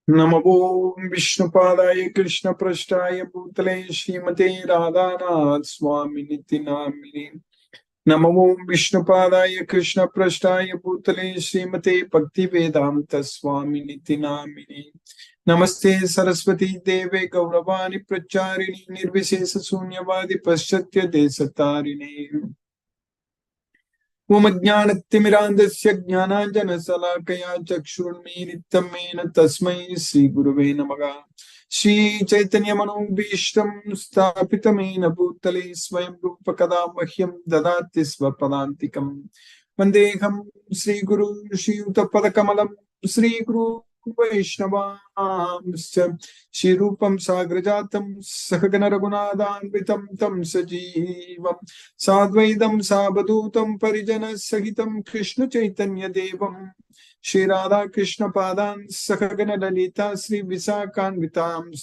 Namo Vishnupadaya Krishna Prasthaya Bhutale Srimate Radhanath Swami Niti Namini. Namo Vishnupadaya Krishna Prasthaya Bhutale Srimate Bhakti Vedanta Swami Niti Namini. Namaste Saraswati Deve Gauravani Pracharini Nirvishesa Sunyavadi Paschatya Desatarini. Umajnanattimirandasya jnananjana salakaya chakshurmilitam mena tasmai Sri Gurave Namaha. Shri Chaitanya Manobhishtam Stapitamena Bhutale Swayam Rupa Kada Mahyam Dadati Svapadantikam. Vandeham Sri Guru Shri Uttapada Kamalam Sri Guru Vaishnavamscha Shri Rupam Sagrajatam Sakagana Raghunathanvitam Tam Sajivam Sadvaidam Sabadutam Parijana Sahitam Krishna Chaitanya Devam Shri Radha Krishna Padan Sakagana Lalita Sri Visakanvitam.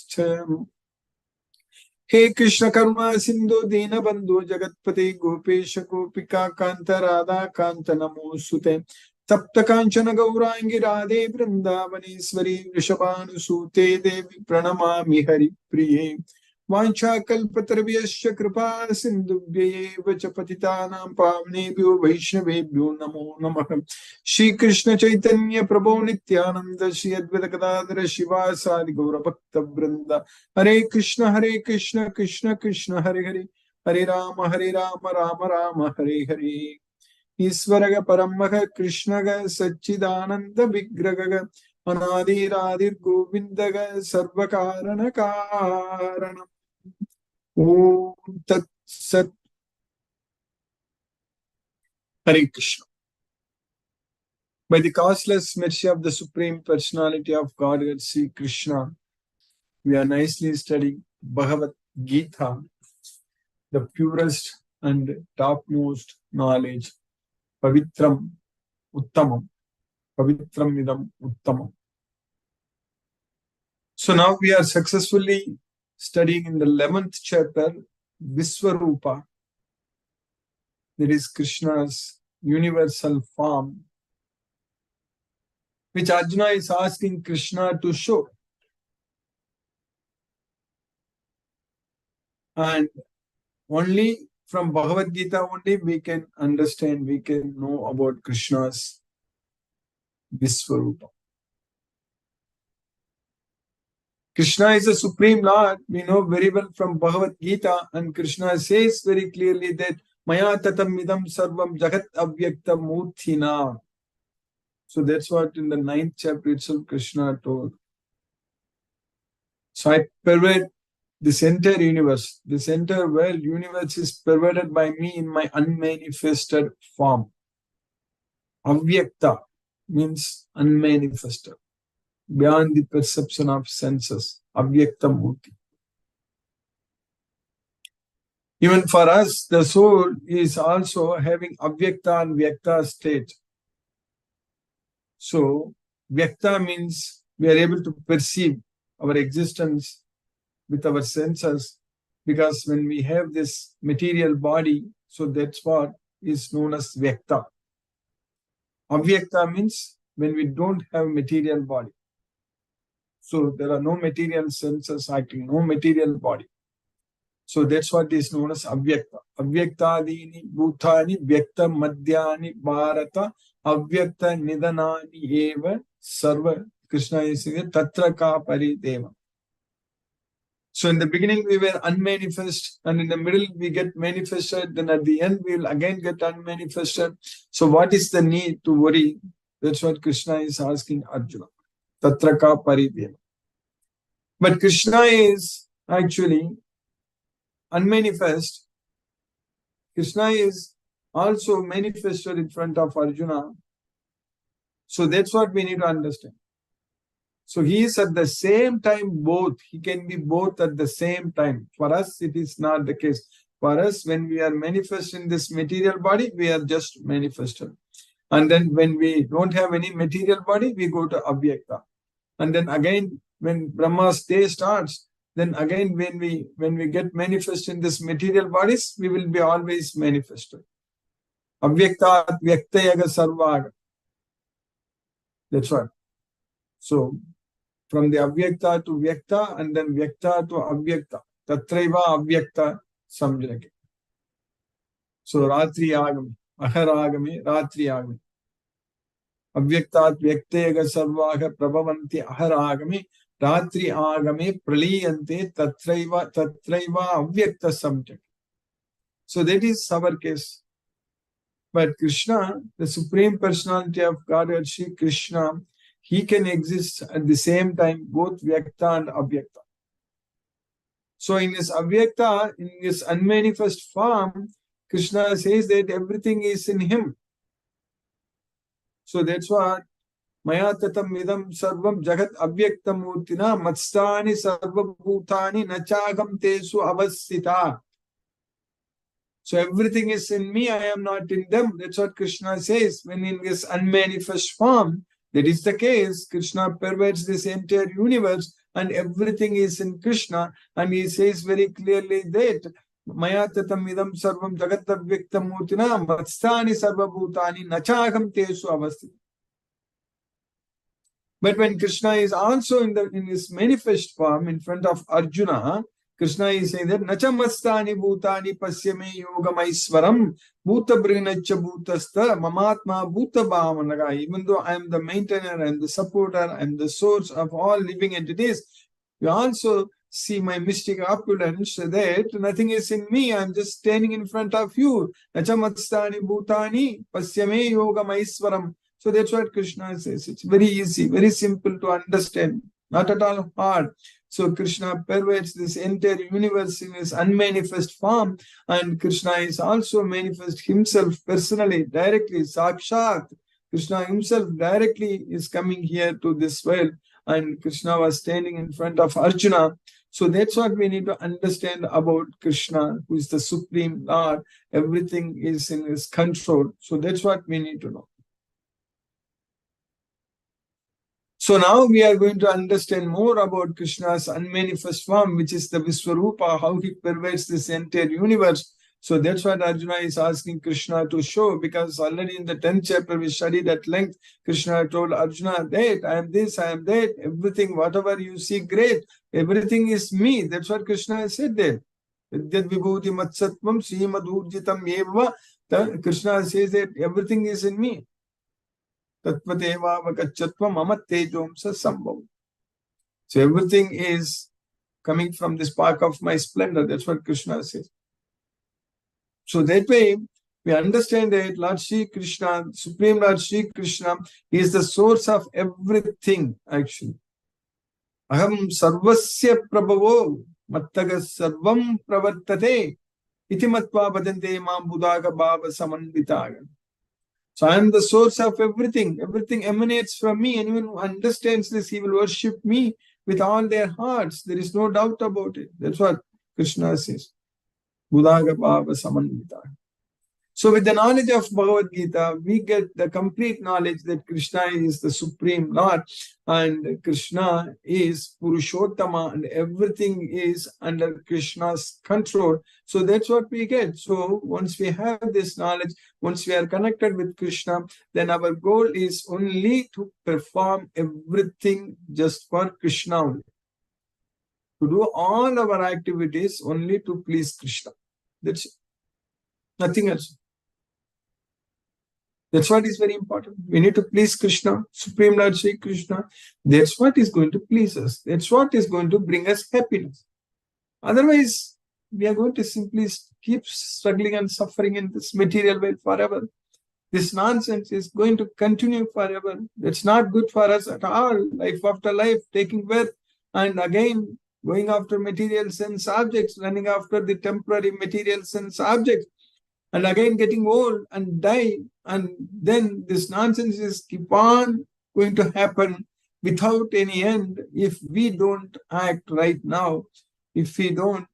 He Krishna Karuna Sindhu Dina Bandhu Jagatpati Gopesha Gopika Kanta Radha Kanta Namosute Tapta Kanchana Gaurangi Radhe Vrindavaneshwari Vrishabhanusute Devi Pranamami Hari Priye Vancha Kalpatarvyasya Kripa Sindhubhye Vacha Patitanam Pavnebhyo Vaishnavebhyo Namo Namaha. Shri Krishna Chaitanya Prabhu Nityananda Shri Advaita Gadadhara Shivasadi Gaura Bhakta Vrinda. Hare Krishna, Krishna Krishna, Hare Hare, Hare Rama, Rama Rama, Hare Hare. Isvaraga Paramaha Krishnaga Sachidananda Vigraga Anadi Radhir Govindaga Sarvakarana Karanam. Om Tat Sat. Hare Krishna. By the causeless mercy of the Supreme Personality of Godhead, Sri Krishna, we are nicely studying Bhagavad Gita, the purest and topmost knowledge. Pavitram Uttamam. Pavitram Idam Uttamam. So now we are successfully studying in the 11th chapter, Viswarupa. That is Krishna's universal form, which Arjuna is asking Krishna to show. And only from Bhagavad Gita only we can understand, we can know about Krishna's Viswarupa. Krishna is the Supreme Lord. We know very well from Bhagavad Gita, and Krishna says very clearly that Maya tatam idam sarvam jagat avyakta murthina. So that's what in the 9th chapter itself Krishna told. So I pervade this entire universe. This entire world universe is pervaded by me in my unmanifested form. Avyakta means unmanifested, beyond the perception of senses. Avyakta Murti. Even for us, the soul is also having Avyakta and Vyakta state. So, Vyakta means we are able to perceive our existence with our senses, because when we have this material body, so that's what is known as Vyakta. Avyakta means when we don't have material body. So there are no material senses acting, no material body. So that's what is known as Avyakta. Avyaktadini bhutani vyakta madhyani bharata avyakta nidanani eva sarva. Krishna is saying tatra ka parideva. So in the beginning we were unmanifest, and in the middle we get manifested, then at the end we will again get unmanifested. So what is the need to worry? That's what Krishna is asking Arjuna. Tatra ka parideva. But Krishna is actually unmanifest. Krishna is also manifested in front of Arjuna. So that's what we need to understand. So he is at the same time both. He can be both at the same time. For us, it is not the case. For us, when we are manifest in this material body, we are just manifested. And then when we don't have any material body, we go to Avyakta. And then again, when Brahma's day starts, then again when we get manifest in this material bodies, we will be always manifested. Avyakta Vyaktayaga Sarvaga. That's right. So from the avyakta to vyakta and then vyakta to avyakta. Tatraiva avyakta samjake. So ratri agami, ahar agami, ratri agami. Avyaktat vyaktega sarvaha prabhavanti ahar agami, ratri agami praliyante tatraiva avyakta samjake. So that is our case. But Krishna, the Supreme Personality of Godhead, Shri Krishna, he can exist at the same time, both Vyakta and Avyakta. So in his Avyakta, in his unmanifest form, Krishna says that everything is in him. So that's what Maya tatam idam sarvam jagat avyakta murtina matstani sarva bhutani nachagam tesu avasthita. So everything is in me, I am not in them. That's what Krishna says. When in this unmanifest form, that is the case, Krishna pervades this entire universe and everything is in Krishna. And he says very clearly that Maya tatam idam sarvam jagat avyakta murtina matstani sarva bhutani nachagam tesu avasthita. But when Krishna is also in his manifest form in front of Arjuna, Krishna is saying that Nachamastani bhutani pasyame yogamaiswaram bhuta brinacha bhutastha mamatma bhuta bhavanaga. Even though I am the maintainer, I am the supporter, I am the source of all living entities, you also see my mystic opulence that nothing is in me, I am just standing in front of you. Nachamastani bhutani pasyame yogamaiswaram. So that's what Krishna says. It's very easy, very simple to understand, not at all hard. So Krishna pervades this entire universe in his unmanifest form, and Krishna is also manifest himself personally, directly, sakshat. Krishna himself directly is coming here to this world, and Krishna was standing in front of Arjuna. So that's what we need to understand about Krishna, who is the Supreme Lord. Everything is in his control. So that's what we need to know. So now we are going to understand more about Krishna's unmanifest form, which is the Viswarupa, how he pervades this entire universe. So that's what Arjuna is asking Krishna to show, because already in the 10th chapter we studied at length. Krishna told Arjuna that I am this, I am that, everything, whatever you see great, everything is me. That's what Krishna has said there. Vibhuti matsatvam srimadurjitam eva. Krishna says that everything is in me. So everything is coming from the spark of my splendor. That's what Krishna says. So that way, we understand that Lord Shri Krishna, Supreme Lord Shri Krishna, is the source of everything, actually. Aham sarvasya prabhavo mattaga sarvam pravartate iti matva vadante mam buddhaga bhava samanditaga. So I am the source of everything. Everything emanates from me. Anyone who understands this, he will worship me with all their hearts. There is no doubt about it. That's what Krishna says. Buddhaga bhava samandita. So with the knowledge of Bhagavad Gita, we get the complete knowledge that Krishna is the Supreme Lord and Krishna is Purushottama and everything is under Krishna's control. So that's what we get. So once we have this knowledge, once we are connected with Krishna, then our goal is only to perform everything just for Krishna only. To do all our activities only to please Krishna. That's it. Nothing else. That's what is very important. We need to please Krishna, Supreme Lord Shri Krishna. That's what is going to please us. That's what is going to bring us happiness. Otherwise, we are going to simply keep struggling and suffering in this material world forever. This nonsense is going to continue forever. That's not good for us at all. Life after life, taking birth, and again going after material sense objects, running after the temporary material sense objects, and again getting old and die. And then this nonsense is keep on going to happen without any end if we don't act right now, if we don't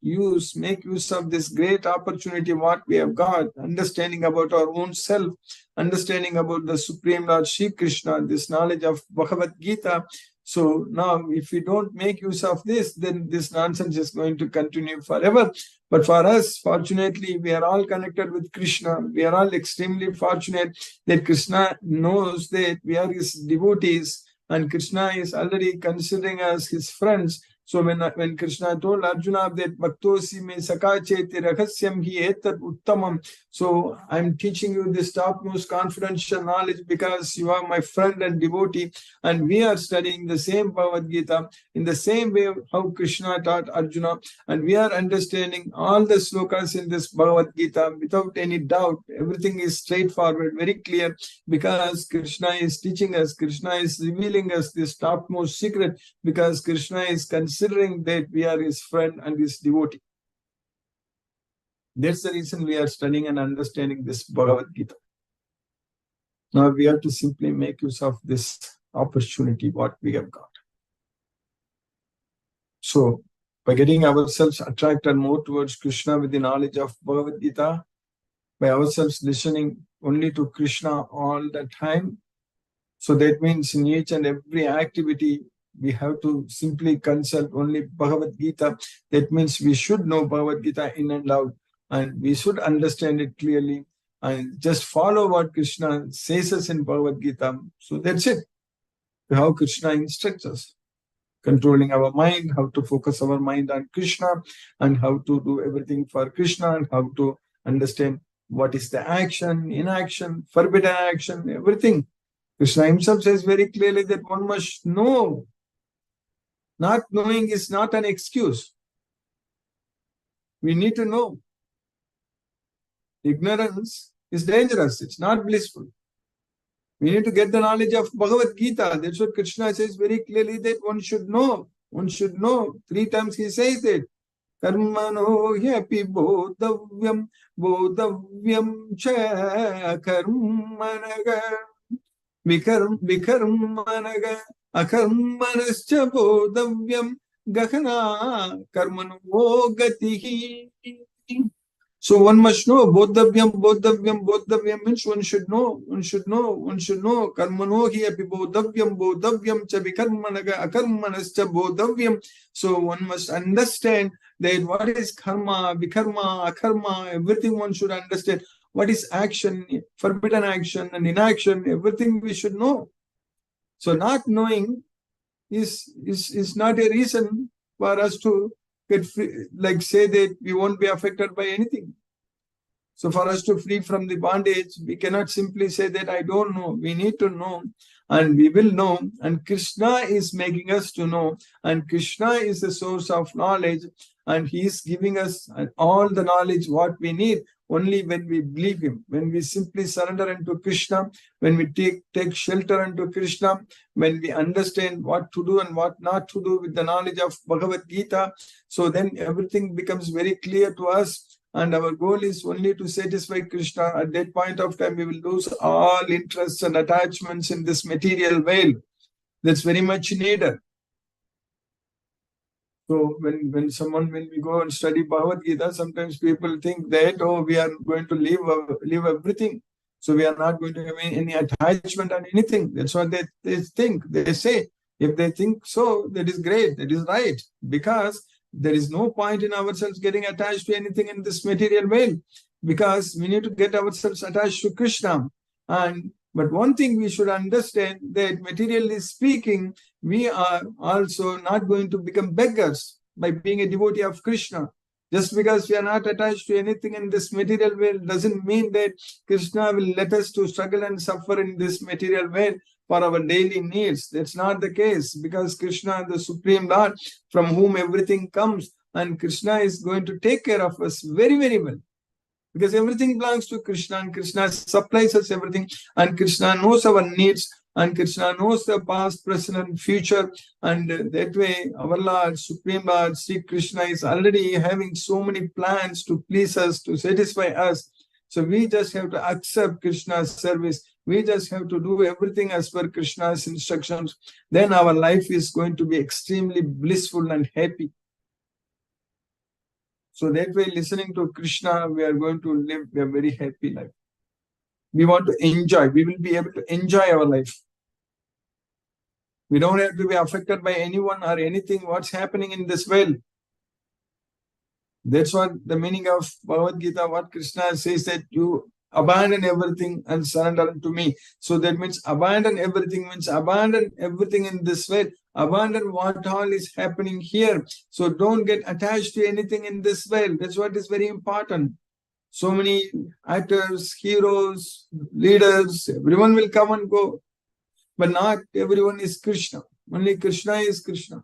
make use of this great opportunity what we have got, understanding about our own self, understanding about the Supreme Lord Shri Krishna, this knowledge of Bhagavad Gita. So now if we don't make use of this, then this nonsense is going to continue forever. But for us, fortunately, we are all connected with Krishna. We are all extremely fortunate that Krishna knows that we are his devotees and Krishna is already considering us his friends. So when Krishna told Arjuna that Bhaktosi me sakacheti rahasyam hi etat uttamam, so I'm teaching you this topmost confidential knowledge because you are my friend and devotee, and we are studying the same Bhagavad Gita in the same way how Krishna taught Arjuna, and we are understanding all the slokas in this Bhagavad Gita without any doubt. Everything is straightforward, very clear, because Krishna is teaching us, Krishna is revealing us this topmost secret, because Krishna is considering that we are his friend and his devotee. That's the reason we are studying and understanding this Bhagavad Gita. Now we have to simply make use of this opportunity, what we have got. So, by getting ourselves attracted more towards Krishna with the knowledge of Bhagavad Gita, by ourselves listening only to Krishna all the time, so that means in each and every activity, we have to simply consult only Bhagavad Gita. That means we should know Bhagavad Gita in and out, and we should understand it clearly, and just follow what Krishna says us in Bhagavad Gita. So that's it. How Krishna instructs us. Controlling our mind, how to focus our mind on Krishna, and how to do everything for Krishna, and how to understand what is the action, inaction, forbidden action, everything. Krishna himself says very clearly that one must know. Not knowing is not an excuse. We need to know. Ignorance is dangerous. It's not blissful. We need to get the knowledge of Bhagavad Gita. That's what Krishna says very clearly, that one should know. One should know. 3 times he says it. Karmano hyapi bodhavyam bodhavyam cha karmanaga vikarmanaga akarmanascha bodhavyam gahana karmano gatihi. So one must know. Bodhavyam, bodhavyam, bodhavyam means one should know, one should know, one should know. Karmano hi api bodhavyam, bodhavyam cha vikarmanaga akarmanascha bodhavyam. So one must understand that what is karma, vikarma, akarma, everything one should understand. What is action, forbidden action and inaction, everything we should know. So not knowing is not a reason for us to get free, like say that we won't be affected by anything. So for us to free from the bondage, we cannot simply say that I don't know. We need to know, and we will know. And Krishna is making us to know, and Krishna is the source of knowledge, and he is giving us all the knowledge what we need only when we believe him, when we simply surrender unto Krishna, when we take shelter unto Krishna, when we understand what to do and what not to do with the knowledge of Bhagavad Gita. So then everything becomes very clear to us, and our goal is only to satisfy Krishna. At that point of time, we will lose all interests and attachments in this material veil. That's very much needed. So when we go and study Bhagavad Gita, sometimes people think that, oh, we are going to leave everything. So we are not going to have any attachment on anything. That's what they think. They say, if they think so, that is great, that is right. Because there is no point in ourselves getting attached to anything in this material world. Because we need to get ourselves attached to Krishna. But one thing we should understand, that materially speaking, we are also not going to become beggars by being a devotee of Krishna. Just because we are not attached to anything in this material world doesn't mean that Krishna will let us to struggle and suffer in this material world for our daily needs. That's not the case, because Krishna, the Supreme Lord, from whom everything comes, and Krishna is going to take care of us very, very well. Because everything belongs to Krishna, and Krishna supplies us everything, and Krishna knows our needs, and Krishna knows the past, present, and future. And that way, our Lord, Supreme Lord, Sri Krishna is already having so many plans to please us, to satisfy us. So we just have to accept Krishna's service. We just have to do everything as per Krishna's instructions. Then our life is going to be extremely blissful and happy. So that way, listening to Krishna, we are going to live a very happy life. We want to enjoy. We will be able to enjoy our life. We don't have to be affected by anyone or anything, what's happening in this world. That's what the meaning of Bhagavad Gita, what Krishna says, that you abandon everything and surrender to me. So that means abandon everything in this world. Abandon what all is happening here. So don't get attached to anything in this world. That's what is very important. So many actors, heroes, leaders, everyone will come and go. But not everyone is Krishna. Only Krishna is Krishna.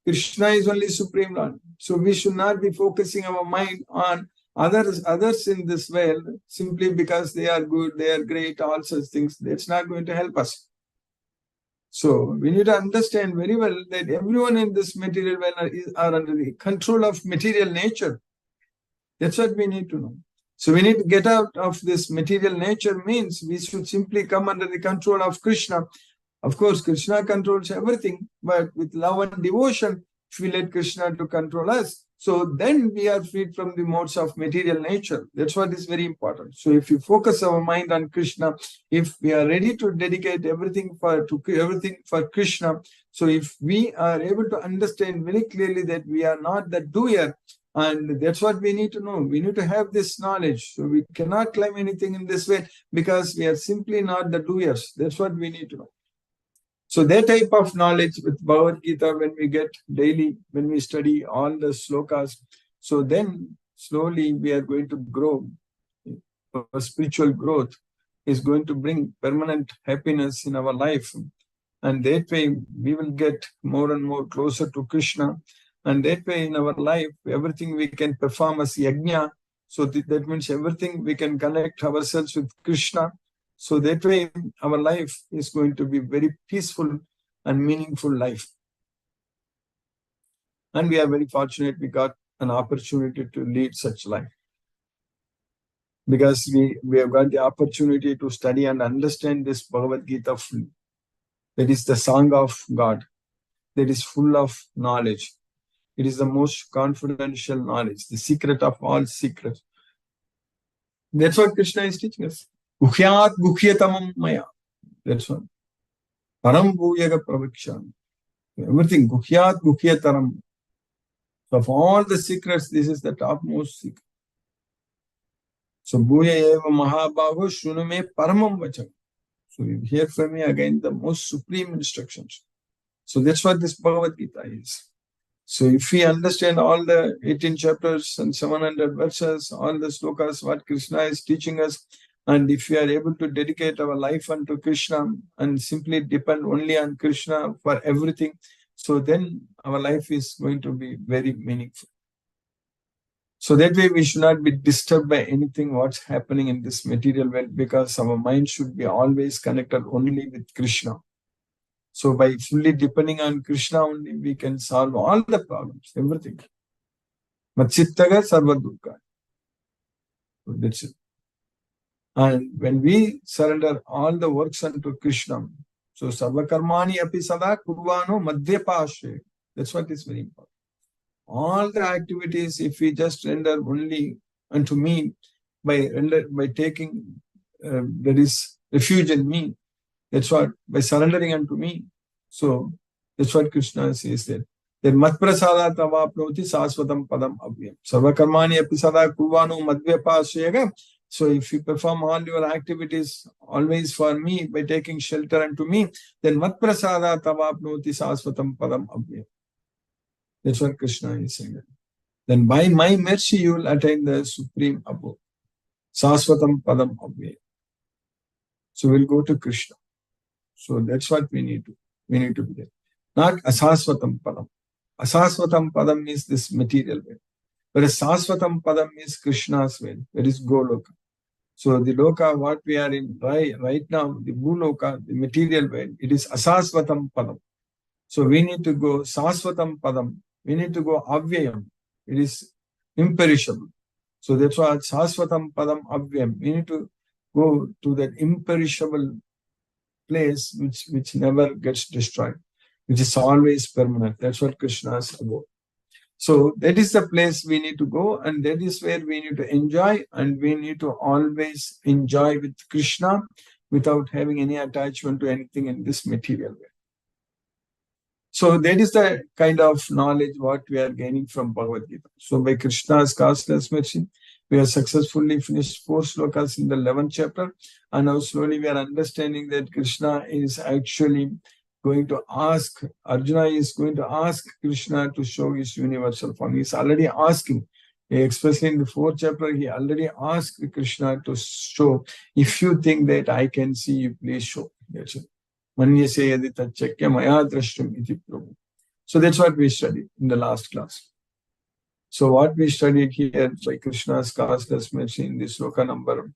Krishna is only Supreme Lord. So we should not be focusing our mind on others in this world simply because they are good, they are great, all such things. That's not going to help us. So we need to understand very well that everyone in this material world are under the control of material nature. That's what we need to know. So we need to get out of this material nature means we should simply come under the control of Krishna. Of course, Krishna controls everything, but with love and devotion, if we let Krishna to control us, so then we are freed from the modes of material nature. That's what is very important. So if you focus our mind on Krishna, if we are ready to dedicate everything for Krishna, so if we are able to understand very clearly that we are not the doer, and that's what we need to know. We need to have this knowledge. So we cannot claim anything in this way because we are simply not the doers. That's what we need to know. So that type of knowledge with Bhagavad Gita, when we get daily, when we study all the slokas, so then slowly we are going to grow. Our spiritual growth is going to bring permanent happiness in our life. And that way we will get more and more closer to Krishna. And that way in our life, everything we can perform as yajna. So that means everything we can connect ourselves with Krishna. So that way our life is going to be very peaceful and meaningful life. And we are very fortunate we got an opportunity to lead such life. Because we have got the opportunity to study and understand this Bhagavad Gita fully. That is the song of God. That is full of knowledge. It is the most confidential knowledge, the secret of all secrets. That's what Krishna is teaching us. Guhyat guhyatamam maya. That's one. Param bhuyaga praviksham. Everything. Guhyat guhyataram. So of all the secrets, this is the topmost secret. So bhuya eva mahabhago shunume paramam vacham. So you hear from me again the most supreme instructions. So that's what this Bhagavad Gita is. So if we understand all the 18 chapters and 700 verses, all the slokas, what Krishna is teaching us, and if we are able to dedicate our life unto Krishna and simply depend only on Krishna for everything, so then our life is going to be very meaningful. So that way we should not be disturbed by anything what's happening in this material world, because our mind should be always connected only with Krishna. So by fully depending on Krishna only, we can solve all the problems, everything. Matsittaga sarva dukkha. So that's it. And when we surrender all the works unto Krishna, so sarva karmani api sada kurvano madhyapashe. That's what is very important. All the activities, if we just render only unto me by taking that is refuge in me, that's what, by surrendering unto me. So that's what Krishna says there. Then matprasada tavapnoti sasvatam padam avyam. Sarvakarmani api sada kurvano madhyapasyaga. So if you perform all your activities always for me by taking shelter unto me, then matprasada tavapnoti sasvatam padam avyam. That's what Krishna is saying. Then by my mercy you will attain the supreme abode. Sasvatam padam avyam. So we'll go to Krishna. So that's what we need to be there. Not asasvatam padam. Asasvatam padam means this material way. Whereas sasvatam padam means Krishna's way. That is Goloka. So the loka, what we are in right now, the Bhuloka, the material way, it is asasvatam padam. So we need to go sasvatam padam. We need to go avyayam. It is imperishable. So that's why sasvatam padam avyayam. We need to go to that imperishable place which never gets destroyed, which is always permanent. That's what Krishna is about. So that is the place we need to go, and that is where we need to enjoy, and we need to always enjoy with Krishna without having any attachment to anything in this material way. So that is the kind of knowledge what we are gaining from Bhagavad Gita. So by Krishna's causeless mercy, We have successfully finished 4 slokas in the 11th chapter, and now slowly we are understanding that Krishna is actually going to ask, Arjuna is going to ask Krishna to show his universal form. He's already asking. Especially in the 4th chapter, he already asked Krishna to show, if you think that I can see you, please show. That's it. Manyase yadi tachakya maya drashtum iti prabhu. So that's what we studied in the last class. So what we studied here by Krishna's causeless mercy in this sloka number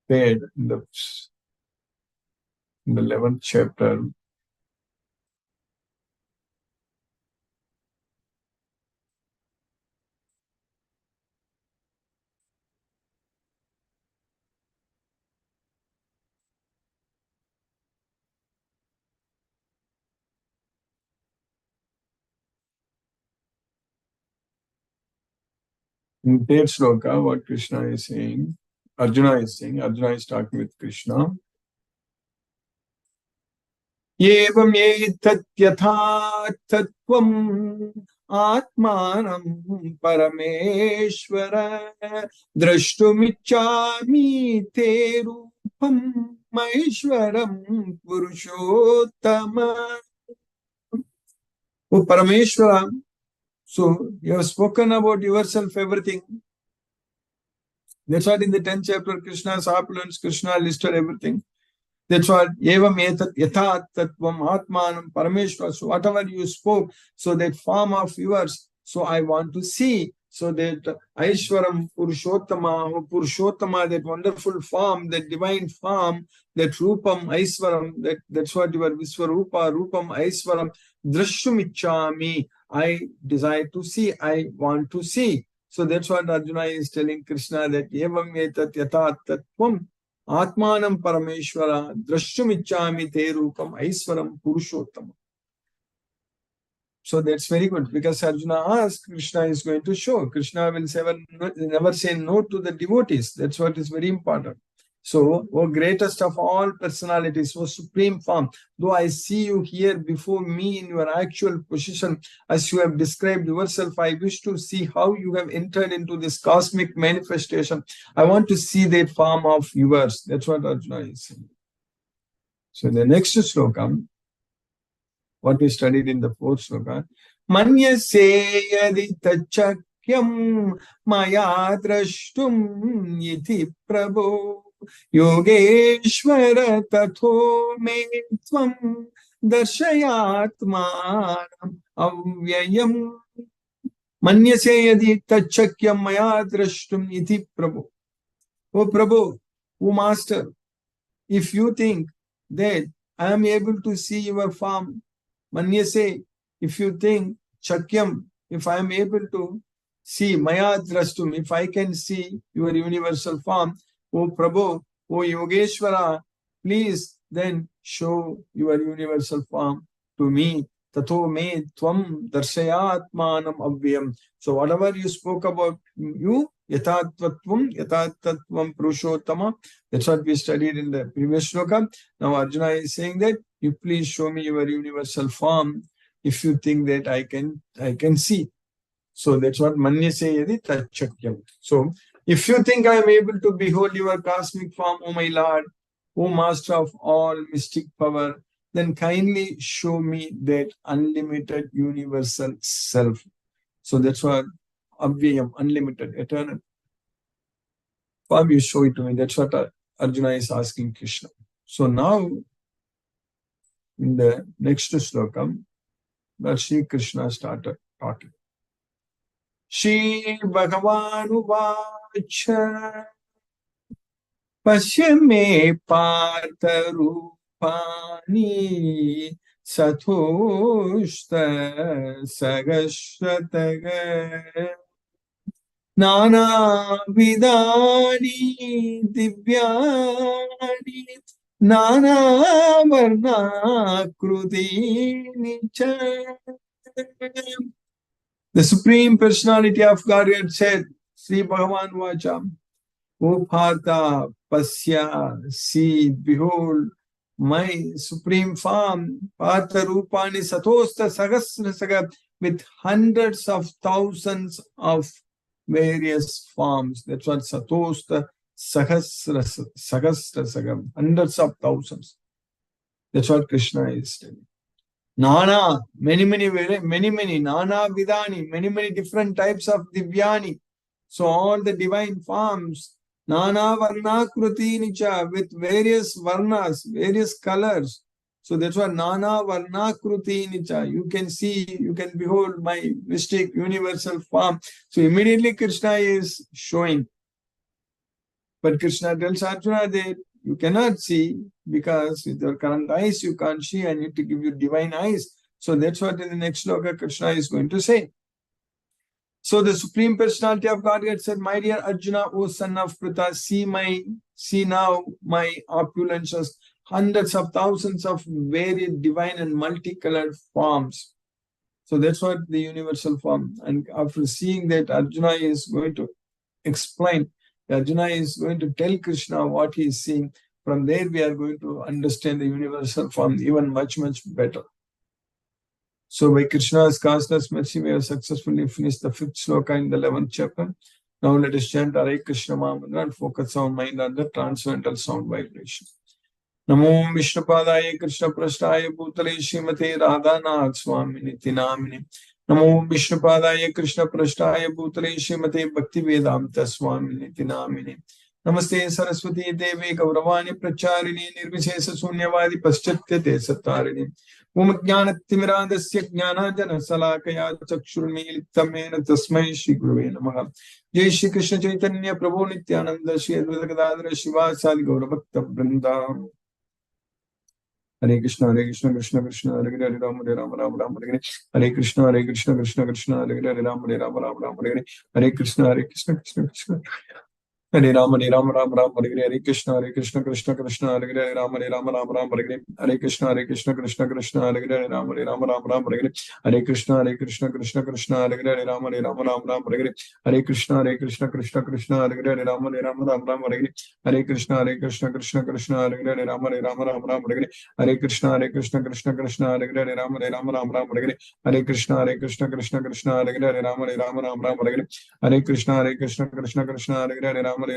paid in the 11th chapter. In that sloka, what Krishna is saying, Arjuna is talking with Krishna. एवं एतद्यथा तत्त्वम् आत्मानं परमेश्वर द्रष्टुमिच्छामि ते रूपं महेश्वरं पुरुषोत्तम. Oh Parameshwara, so you have spoken about yourself, everything. That's what in the 10th chapter, Krishna's opulence, Krishna listed everything. That's what evam etat yatha tattvam atmanam parameshwara. So whatever you spoke, so that form of yours, so I want to see. So that Aishwaram Purushottama, that wonderful form, that divine form, that Rupam Aishwaram, that's what your Viswarupa, Rupam Aishwaram, Drashumichami, I desire to see, I want to see. So that's what Arjuna is telling Krishna, that evam etat yatha tattvam Atmanam Parameshwara Drashtumichami Te Rupam Aiswaram Purushottama. So that's very good, because Arjuna asked, Krishna is going to show. Krishna will never say no to the devotees. That's what is very important. So, O greatest of all personalities, O supreme form, though I see you here before me in your actual position, as you have described yourself, I wish to see how you have entered into this cosmic manifestation. I want to see that form of yours. That's what Arjuna is saying. So the next sloka, what we studied in the 4th sloka, Manyase yadi tachakyam maya drashtum iti prabho Yogeshwara tatho me tvam darshayatmanam avyayam manyase yadi tachakyam maya drashtum iti prabhu. Oh Prabhu, oh Master, if you think that I am able to see your form, manyase, if you think, chakyam, if I am able to see, maya drashtum, if I can see your universal form, O Prabhu, O Yogeshwara, please then show your universal form to me. Tatho me tvam darshayatmanam avyam. So whatever you spoke about you, yatattvatvam purushottama, that's what we studied in the previous sloka. Now Arjuna is saying that you please show me your universal form if you think that I can see. So that's what manyase yadi tachakyam. So if you think I am able to behold your cosmic form, O my Lord, O Master of all mystic power, then kindly show me that unlimited universal self. So that's what Abhyayam, unlimited, eternal form, you show it to me. That's what Arjuna is asking Krishna. So now, in the next sloka, Sri Krishna started talking. Shri Bhagavan Uvacha Pasya me Partha Rupani Sathoshta Sagashataga Nana Vidani Divyani Nana Varna Krudini Cha. The Supreme Personality of Godhead said, Sri Bhagavan Vacha, O Partha, Pasya, see, behold, my supreme form, Partha Rupani Satosta Sagasra Saga, with hundreds of thousands of various forms. That's what Satosta Sahasrasagam, hundreds of thousands. That's what Krishna is telling. Nana, many, Nana Vidani, many different types of Divyani. So all the divine forms, Nana Varna Kruti Nicha, with various Varnas, various colors. So that's why Nana Varna Kruti Nicha. You can see, you can behold my mystic universal form. So immediately Krishna is showing. But Krishna tells Arjuna that you cannot see because with your current eyes you can't see. I need to give you divine eyes. So that's what in the next sloka Krishna is going to say. So the Supreme Personality of Godhead said, my dear Arjuna, O son of Pritha, see now my opulences, hundreds of thousands of varied divine and multicolored forms. So that's what the universal form. And after seeing that, Arjuna is going to explain. Arjuna is going to tell Krishna what he is seeing. From there, we are going to understand the universal form even much better. So by Krishna's causeless mercy, we have successfully finished the 5th sloka in the 11th chapter. Now let us chant Hare Krishna Mahamantra and focus our mind on the transcendental sound vibration. Namo Vishnupadaya Krishna Prasthaya Bhutale Srimate Radhanath Swamini Tinamini. Namo Vishnupadaya Krishna Prasthaya Bhutale Srimate Bhakti Vedanta Swamini Tinamini. Namaste Saraswati Devi Gauravani Pracharini Nirvishesa Sunyavadi Paschatyate Sattarini. Om Jnanatimirandasya Jnanajana Salakaya Chakshurmilitamena Tasmai Shri Gurave Namaha. Jai Shri Krishna Chaitanya Prabhu Nityananda Shri Advaita Gadadhara Shiva Sadi Gauravakta Vrinda. Hare Krishna Krishna Krishna Hare Hare Ram Ram Ram Hare Hare Krishna Krishna Krishna Hare Hare Ram Ram Hare Hare Krishna Krishna Hare Ram Ram Hare Hare Krishna Krishna Krishna Hare Hare Ram Ram Hare Hare Krishna Krishna Krishna Hare Hare Ram Ram Hare Hare Krishna Krishna Hare Hare Ram Ram Hare Hare Krishna Krishna Hare Hare Ram Ram Hare Hare Krishna Krishna Hare Hare Ram Ram Hare Hare Krishna Krishna Hare Hare Ram Ram Hare Hare Krishna Krishna Hare Hare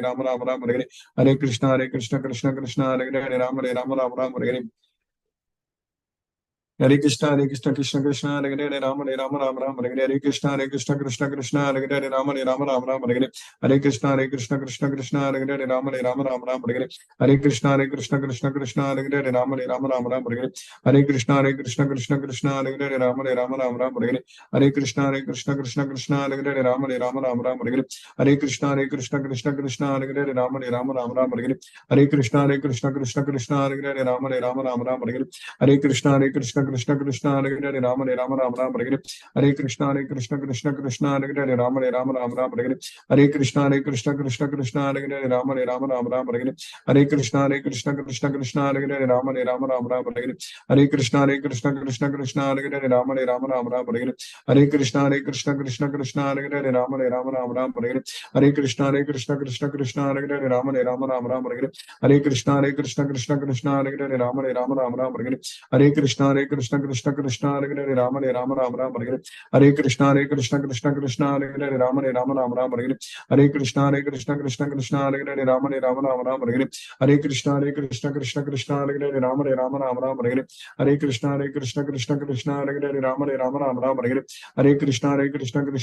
Ram Ram Hare Hare Krishna Krishna Hare Hare Ram Ram Hare Hare Krishna Krishna Hare Hare Ram Ram Hare Hare Krishna Krishna Krishna Hare Hare Ram Ram Hare Hare Krishna Krishna Hare Hare Ram Ram Hare Hare Krishna Krishna Hare Hare Ram Ram Hare Hare Krishna Krishna Hare Hare Ram Ram Hare Hare Krishna Krishna Hare Hare Ram Ram Hare Hare Krishna Krishna Hare Hare Ram Ram Hare Hare Krishna Krishna Hare Hare Ram Ram Hare Hare Krishna Krishna Hare Hare Ram Ram Hare Hare Krishna Krishna Hare Hare Ram Ram Hare Hare Krishna Krishna Hare Hare Ram Ram Hare Hare Krishna Krishna Hare Hare Ram Ram Hare Hare Krishna Krishna Hare Hare Ram Ram Hare Hare Krishna Krishna Hare Hare Ram Ram Hare Hare Krishna Krishna Hare Hare Ram Ram Hare Hare Krishna Krishna Hare Hare Ram Ram Hare Hare Krishna Krishna Hare Hare Ram Ram Hare Hare Krishna Krishna Hare Hare Ram Ram Hare Hare Krishna Krishna Hare Hare Ram Ram Hare Hare Krishna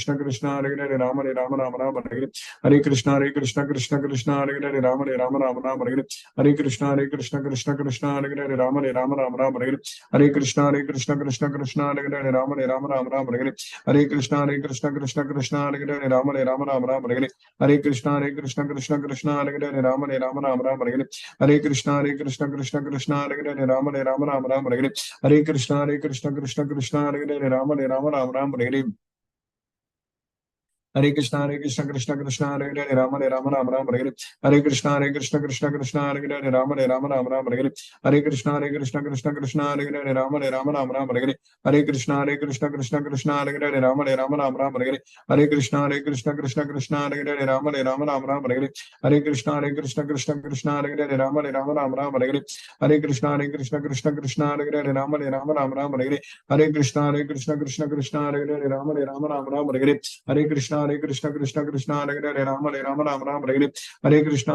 Krishna Hare Hare Ram Ram Hare Hare Krishna Krishna Hare Hare Ram Ram Hare Hare Krishna Krishna Hare Hare Ram Ram Hare Hare Krishna Krishna Hare Hare Ram Ram Hare Hare Krishna Krishna Hare Hare Ram Ram Hare Hare Krishna Krishna Hare Hare Ram Ram Hare Hare Krishna Krishna Hare Hare Ram Ram Hare Hare Krishna Krishna Hare Hare Ram Ram Hare Hare Krishna Krishna Hare Hare Ram Ram Hare Hare Krishna Krishna Hare Hare Ram Ram Hare Hare Krishna Krishna Hare Hare Ram Ram Hare Hare Krishna Krishna Hare Hare Ram Hare Hare Krishna Krishna Hare Hare Ram Hare Hare Krishna Krishna Hare Hare Ram Hare Hare Krishna Krishna Hare Hare Ram Hare Hare Krishna Krishna Hare Hare Ram Hare Hare Krishna Krishna Hare Hare Ram Hare Hare Krishna Krishna Hare Hare Ram Hare Hare Krishna Krishna Hare Hare Ram Hare Hare Krishna Hare Krishna Krishna Krishna Hare Hare Hare Rama Rama Rama Hare Hare Hare Krishna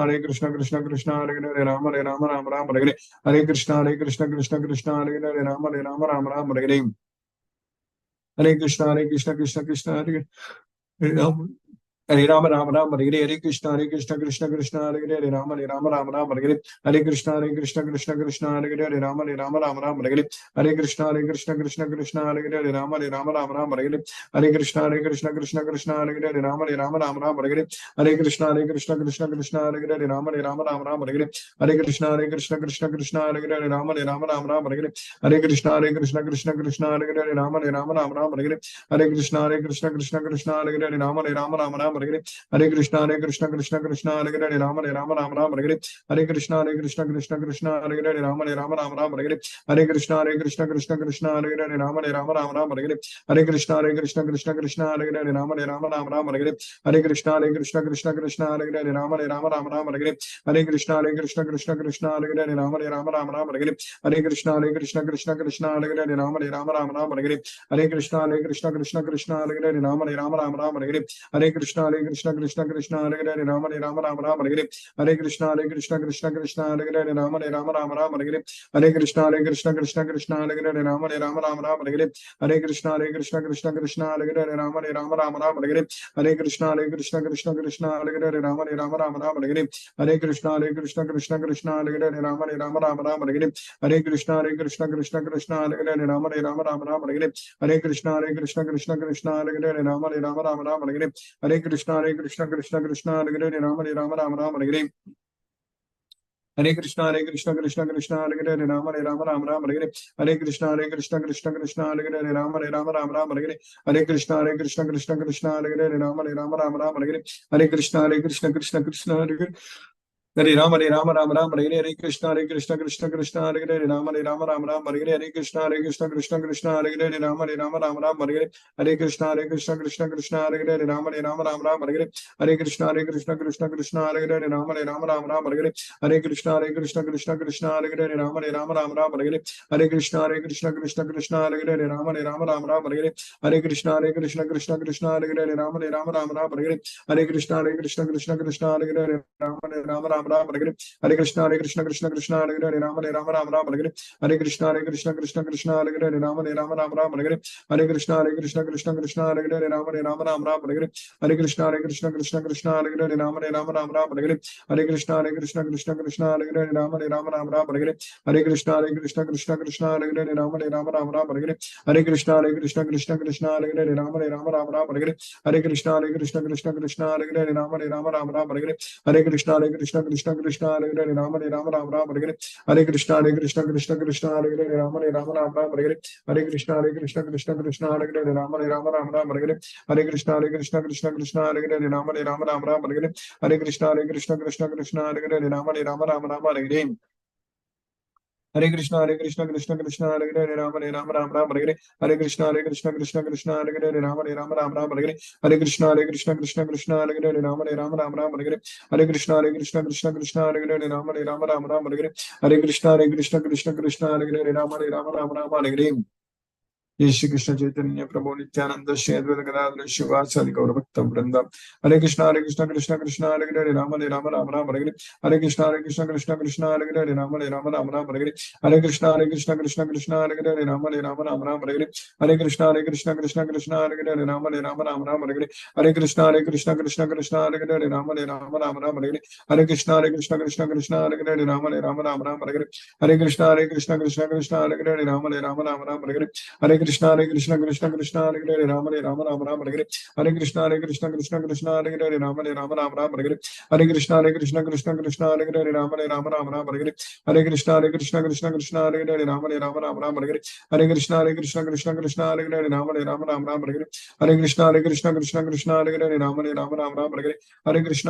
Krishna Krishna Hare Hare Hare Rama Rama Rama Hare Hare Hare Krishna Krishna Krishna Hare Hare Hare Rama Rama Rama Hare Hare Krishna Krishna Krishna Hare Hare Hare Rama Rama Rama Hare Hare Krishna Krishna Krishna Hare Hare Hare Rama Rama Rama Hare Hare Krishna Krishna Krishna Hare Hare Rama Rama Rama Hare Hare Krishna Krishna Krishna Hare Hare Rama Rama Rama Hare Hare Krishna Krishna Krishna Hare Hare Rama Rama Rama Hare Hare Krishna Krishna Krishna Hare Hare Rama Rama Rama Hare Hare Krishna Krishna Krishna Hare Hare Rama Rama Rama Hare Hare Krishna Krishna Krishna Hare Hare Rama Rama Rama Hare Hare Krishna Krishna Krishna Hare Hare Rama Rama Rama Hare Krishna Krishna Krishna Hare Hare Rama Rama Rama Hare Hare Krishna Krishna Krishna Hare Hare Rama Rama Rama Hare Hare Krishna Krishna Krishna Hare Hare Rama Rama Rama Hare Hare Krishna Krishna Krishna Hare Hare Rama Rama Rama Hare Hare Krishna Krishna Krishna Hare Hare Rama Rama Rama Hare Hare Krishna Krishna Krishna Hare Hare Rama Rama Rama Hare Hare Krishna Krishna Krishna Hare Hare Rama Rama Rama Hare Hare Krishna Krishna Krishna Hare Hare Rama Rama Rama Hare Hare Krishna Krishna Krishna Hare Hare Rama Rama Rama Hare Hare Krishna Krishna Krishna Hare Hare Rama Rama Rama Hare Hare Krishna Krishna Krishna Hare Hare Rama Rama Rama Hare Hare Krishna Krishna Krishna Hare Hare Rama Rama Rama Hare Hare Krishna Krishna Krishna Hare Hare Rama Rama Rama Hare Hare Krishna Krishna Krishna Hare Hare Rama Rama Rama Hare Hare Krishna Krishna Krishna Hare Hare Rama Rama Rama Hare Hare Krishna Krishna Krishna Hare Hare Rama Rama Hare Hare Krishna Krishna Krishna Hare Hare Rama Rama Hare Hare Krishna Krishna Krishna Hare Hare Rama Rama Hare Hare Krishna Krishna Krishna Hare Hare Rama Rama Hare Hare Krishna Krishna Krishna Hare Hare Rama Rama Hare Hare Krishna Krishna Krishna Hare Hare Hare Rama Rama Hare Krishna Krishna Hare Hare Rama Rama Hare Hare Krishna Krishna Krishna Hare Hare Rama Rama Hare Hare Krishna Krishna Krishna Hare Hare Rama Rama Hare Hare Krishna Krishna Krishna Hare Hare Rama Rama Hare Hare Krishna Krishna Krishna Hare Hare Rama Rama Hare Hare Krishna Krishna Krishna Hare Hare Rama Rama Hare Hare Krishna Krishna Krishna Hare Hare Rama Rama Hare Hare Krishna Krishna Krishna Hare Hare Rama Rama Hare Hare Krishna Krishna Krishna Hare Hare Rama Rama Hare Hare Krishna Krishna Krishna Hare Hare Rama Rama Hare Hare Krishna Krishna Krishna Hare Hare Rama Rama Hare Hare Krishna Krishna Krishna Hare Hare Rama Rama Hare Hare Krishna Krishna Krishna Hare Hare Rama Rama Hare Hare Krishna Krishna Krishna Hare Hare Rama Rama Hare Hare Krishna Krishna Krishna Hare Hare Rama Hare Hare Krishna Krishna Krishna Hare Hare Rama Hare Hare Krishna Krishna Krishna Hare Hare Rama Hare Hare Krishna Krishna Krishna Hare Hare Rama Hare Hare Krishna Krishna Krishna Hare Hare Rama Hare Hare Krishna Krishna Krishna Hare Hare Rama Hare Hare Krishna Krishna Krishna Hare Hare Rama Hare Hare Krishna Krishna Hare Hare Rama Hare Hare Krishna Krishna Krishna Hare Hare Rama Hare Hare Krishna Krishna Krishna Hare Hare Rama Hare Hare Krishna Krishna Krishna Hare Hare Rama Hare Hare Krishna Krishna Krishna Hare Hare Rama Hare जय श्री कृष्ण चैतन्य प्रभु नित्यानंद श्री अद्वैत गदाधर शिवाचार्य गौर भक्त वृंद हरे कृष्ण कृष्ण कृष्ण हरे हरे राम राम हरे हरे कृष्ण कृष्ण कृष्ण हरे हरे राम राम हरे हरे कृष्ण कृष्ण कृष्ण हरे हरे राम राम हरे हरे कृष्ण कृष्ण कृष्ण हरे हरे राम राम हरे हरे कृष्ण कृष्ण कृष्ण हरे हरे राम राम हरे हरे कृष्ण कृष्ण कृष्ण हरे हरे राम राम हरे हरे कृष्ण कृष्ण कृष्ण हरे हरे राम राम हरे हरे कृष्ण कृष्ण हरे हरे राम राम हरे हरे कृष्ण कृष्ण कृष्ण हरे हरे राम राम हरे हरे कृष्ण कृष्ण कृष्ण हरे हरे राम राम हरे हरे कृष्ण कृष्ण कृष्ण हरे हरे राम राम हरे हरे कृष्ण कृष्ण कृष्ण हरे हरे राम राम हरे हरे कृष्ण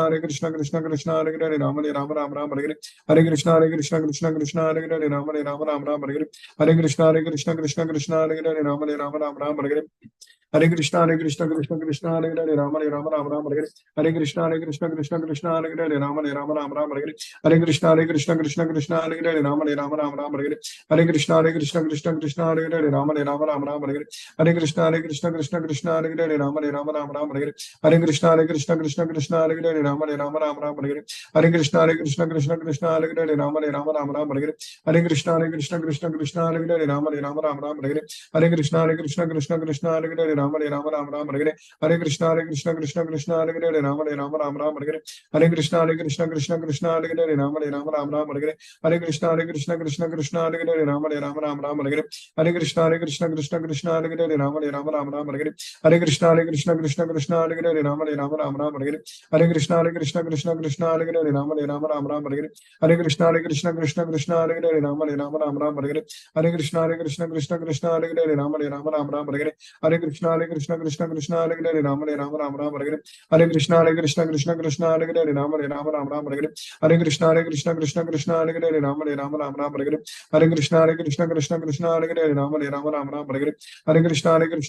कृष्ण कृष्ण हरे हरे राम राम हरे हरे कृष्ण कृष्ण कृष्ण हरे हरे राम राम हरे हरे कृष्ण कृष्ण कृष्ण हरे हरे राम राम हरे हरे कृष्ण कृष्ण कृष्ण हरे हरे राम राम हरे Hare Krishna Krishna Krishna Hare Hare Rama Rama Rama Rama Hare Hare Krishna Krishna Krishna Hare Hare Rama Rama Rama Rama Hare Hare Krishna Krishna Hare Hare Rama Rama Rama Rama Hare Hare Krishna Krishna Hare Hare Rama Rama Rama Rama Hare Hare Krishna Krishna Hare Hare Rama Rama Rama Rama Hare Hare Krishna Krishna Hare Hare Rama Rama Rama Rama Hare Hare Krishna Krishna Hare Hare Rama Rama Rama Rama Hare Hare Krishna Krishna Hare Hare Rama Rama Rama Rama Hare Hare Krishna Krishna Hare Hare Rama Rama Rama Rama Hare Hare Krishna Krishna Hare Hare Rama Rama Rama Rama Hare Hare Krishna Krishna Hare Hare Rama Rama Rama Rama Hare Hare Krishna Krishna Hare Hare Rama Rama Rama Rama Hare Hare Krishna Krishna Hare Hare Rama Rama Rama Rama Hare Hare Krishna Krishna Hare Hare Rama Rama Rama Rama Hare Hare Krishna Krishna Hare Hare Rama Rama Rama Rama Hare Hare Krishna Krishna Hare Hare Rama Rama Rama Rama Hare Hare Krishna Krishna Hare Hare Rama Rama Rama Rama Hare Hare Krishna Krishna Hare Hare Rama Rama Rama Rama Hare Hare Krishna Krishna Hare Hare Rama Rama Rama Rama Hare Hare Krishna Krishna Hare Hare Rama Rama Rama Rama Hare Hare Krishna Krishna Hare Hare Rama Rama Rama Rama Hare Hare Krishna Krishna Hare Hare Rama Rama Rama Rama Hare Hare Krishna Krishna Hare Hare Rama Rama Rama Rama Hare Hare Krishna Krishna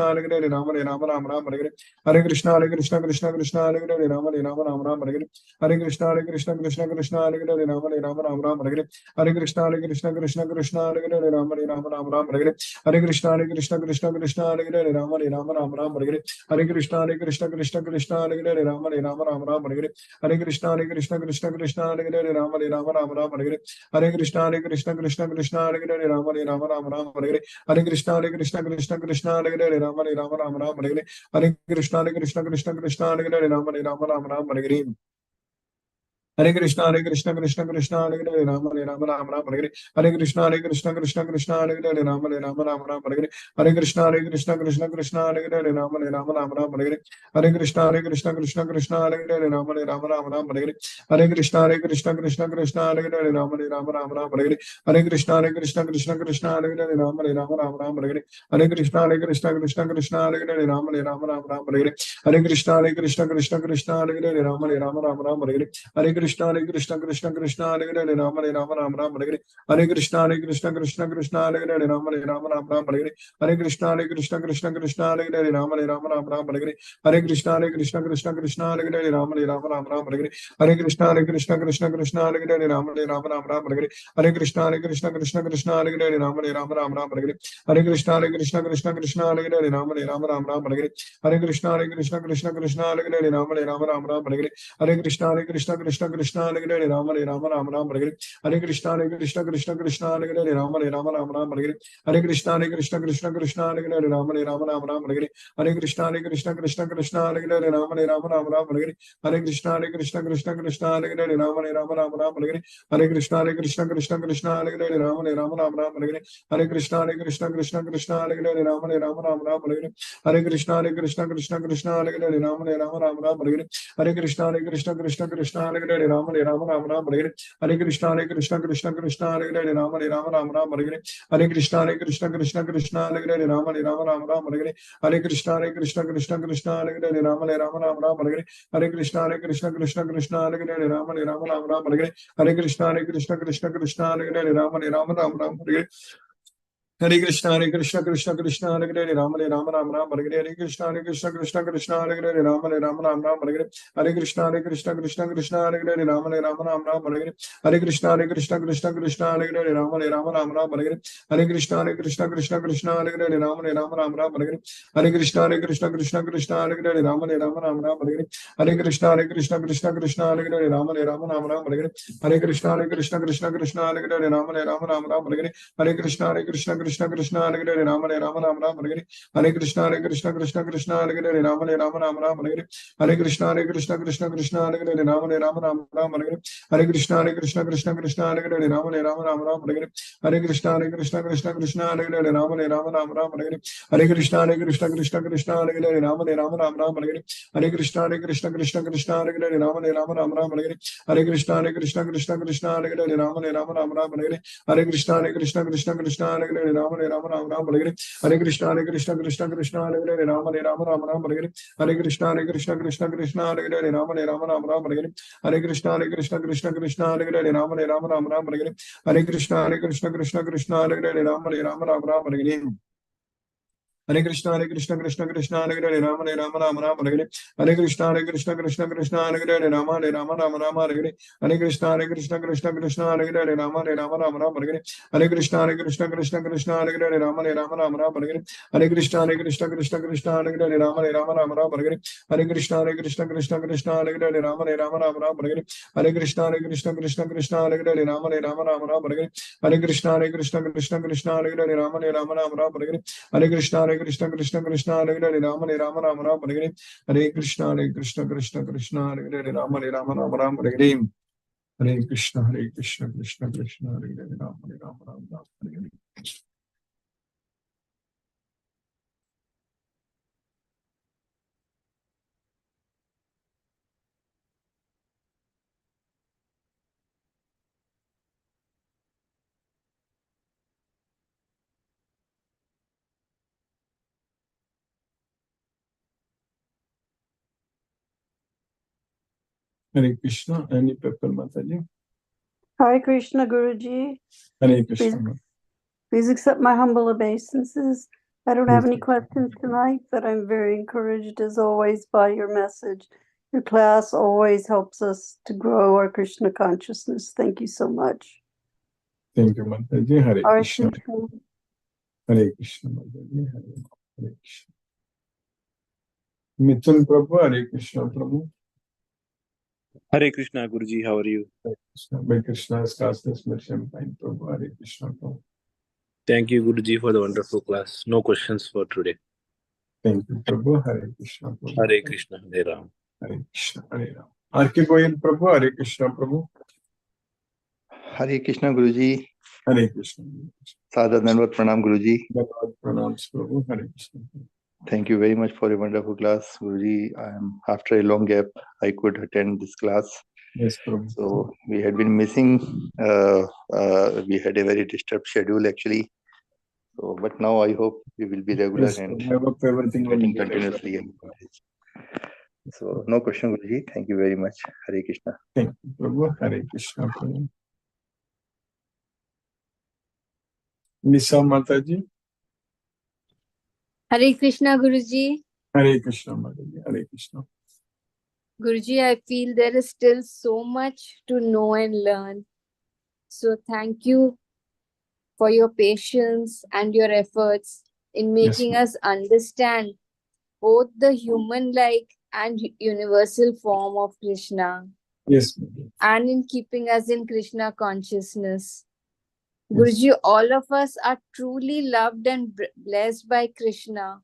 Hare Hare Rama Rama Rama Rama Hare Hare Krishna Krishna Hare Hare Rama Rama Rama Rama Hare Hare Krishna Krishna Hare Hare Rama Rama Rama Rama Hare Hare Krishna Krishna Hare Hare Rama Rama Rama Rama Hare Hare Krishna Krishna Hare Hare Rama Rama Rama Rama Hare Hare Krishna Krishna Hare Hare Rama Rama Rama Rama Hare Hare Krishna Krishna Hare Hare Rama Rama Rama Rama Hare Hare Krishna Krishna Hare Hare Rama Rama Rama Rama Hare Hare Krishna Krishna Hare Hare Rama Rama Rama Rama Hare Hare Krishna Krishna Hare Hare Rama Rama Rama Rama Hare Hare Krishna Krishna Hare Hare Rama Rama Rama Rama Hare Hare Krishna Krishna Hare Hare Rama Rama Rama Rama Hare Hare Krishna Krishna Hare Hare Rama Rama Rama Rama Hare Hare Krishna Krishna Hare Hare Rama Rama Rama Rama Hare Hare Krishna Krishna Hare Hare Rama Rama Rama Rama Hare Hare Krishna Krishna Hare Hare Rama Rama Rama Rama Hare Hare Krishna Krishna Hare Hare Rama Rama Rama Rama Hare Hare Krishna Krishna Hare Hare Rama Rama Rama Rama Hare Hare Krishna Krishna Hare Hare Rama Rama Rama Rama Hare Hare Krishna Krishna Hare Hare Rama Rama Rama Rama Hare Hare Krishna Krishna Hare Hare Rama Rama Rama Rama Hare Hare Krishna Krishna Hare Hare Rama Rama Rama Rama Hare Hare Krishna Krishna Hare Hare Rama Rama Rama Rama Hare Hare Krishna Krishna Hare Hare Rama Rama Rama Rama Hare Hare Krishna Krishna Hare Hare Rama Rama Rama Rama Hare Hare Krishna Krishna Hare Hare Rama Rama Rama Rama Hare Hare Krishna Krishna Hare Hare Rama Rama Rama Rama Hare Hare Krishna Krishna Hare Hare Rama Rama Rama Rama Hare Hare Krishna Krishna Hare Hare Rama Rama Rama Rama Hare Hare Krishna Krishna Hare Hare Rama Rama Rama Rama Hare Hare Krishna Krishna Hare Hare Rama Rama Rama Rama Hare Hare Krishna Krishna Hare Hare Rama Rama Rama Rama Hare Hare Krishna Krishna Hare Hare Rama Rama Rama Rama Hare Hare Krishna Krishna Hare Hare Rama Rama Rama Rama Hare Hare Krishna Krishna Hare Hare Rama Rama Rama Rama Hare Hare Krishna Krishna Hare Hare Rama Rama Rama Rama Hare Hare Krishna Krishna Hare Hare Rama Rama Rama Rama Hare Hare Krishna Krishna Hare Hare Rama Rama Rama Rama Hare Hare Krishna Krishna Hare Hare Rama Rama Rama Rama Hare Hare Krishna Krishna Hare Hare Rama Rama Rama Rama Hare Hare Krishna Krishna Hare Hare Rama Rama Rama Rama Hare Hare Krishna Krishna Hare Hare Rama Rama Rama Rama Hare Hare Krishna Krishna Hare Hare Rama Rama Rama Rama Hare Hare Krishna Krishna Hare Hare Rama Rama Rama Rama Hare Hare Krishna Krishna Hare Hare Rama Rama Rama Rama Hare Hare Krishna Krishna Hare Hare Rama Rama Rama Rama Hare Hare Krishna Krishna Hare Hare Rama Rama Rama Rama Hare Hare Krishna Krishna Hare Hare Rama Rama Rama Rama Hare Hare Krishna Krishna Hare Hare Rama Rama Rama Rama Hare Hare Krishna Krishna Hare Hare Rama Rama Rama Rama Hare Hare Krishna Krishna Hare Hare Rama Rama Rama Rama Hare Hare Krishna Krishna Hare Hare Rama Rama Rama Rama Hare Hare Krishna Krishna Hare Hare Rama Rama Rama Rama Hare Hare Krishna Krishna Hare Hare Rama Rama Rama Rama Hare Hare Krishna Krishna Hare Hare Rama Rama Rama Rama Hare Hare Krishna Krishna Hare Hare Rama Rama Rama Rama Hare Hare Krishna Krishna Hare Hare Rama Rama Rama Rama Hare Hare Krishna Krishna Hare Hare Rama Rama Rama Rama Hare Hare Krishna Krishna Hare Hare Rama Rama Rama Rama Hare Hare Krishna Krishna Krishna Hare Hare Rama Rama Rama Hare Hare. Hare Krishna Krishna Krishna Hare Hare Rama Rama Hare Hare. Hare Krishna Krishna Krishna Hare Hare Rama Rama Hare Hare. Hare Krishna Krishna Krishna Hare Hare Rama Rama Hare Hare. Hare Krishna Krishna Krishna Hare Hare Rama Rama Hare Hare. Hare Krishna Krishna Krishna Hare Hare Rama Rama Hare Hare. Hare Krishna Krishna Krishna Hare Hare Rama Rama Hare Hare. Hare Krishna Krishna Hare Hare Rama Rama Hare Hare. Hare Krishna Krishna Hare Hare Rama Rama Hare Hare. Hare Krishna Krishna Hare Hare Rama Rama Hare Hare. Hare Krishna Krishna Hare Hare Rama Hare Hare. Hare Krishna. Any people, Mataji? Hare Krishna, Guruji. Hare Krishna. Please accept my humble obeisances. I don't have Yes. any questions tonight, but I'm very encouraged as always by your message. Your class always helps us to grow our Krishna consciousness. Thank you so much. Thank you, Mataji. Hare Hare Krishna. Krishna. Hare Krishna, Mataji. Hare Krishna. Mithun Prabhu, Hare Krishna Prabhu. Hare Krishna, Guruji, how are you? Hare Krishna. By Krishna's classless merchant time, Prabhu. Hare Krishna Prabhu. Thank you, Guruji, for the wonderful class. No questions for today. Thank you, Prabhu. Hare Krishna Prabhu. Hare Krishna, Hare Ram. Hare Krishna, Hare Ram. R.K. Goyal Prabhu, Hare Krishna Prabhu. Hare Krishna Guruji. Hare Krishna. Sadhu Dandavat Pranam Guruji. Bhagavad Pranams Prabhu. Hare Krishna. Thank you very much for a wonderful class, Guruji. After a long gap, I could attend this class. Yes, Prabhu. So we had been missing. We had a very disturbed schedule actually. So, but now I hope we will be regular Yes, and I hope everything will getting be continuously. So no question, Guruji. Thank you very much. Hare Krishna. Thank you, Prabhu. Hare Krishna Prabhu. Nisa Mataji. Hare Krishna, Guruji. Hare Krishna Mataji. Hare Krishna. Guruji, I feel there is still so much to know and learn. So thank you for your patience and your efforts in making us understand both the human-like and universal form of Krishna. Yes. And in keeping us in Krishna consciousness. Yes. Guruji, all of us are truly loved and blessed by Krishna.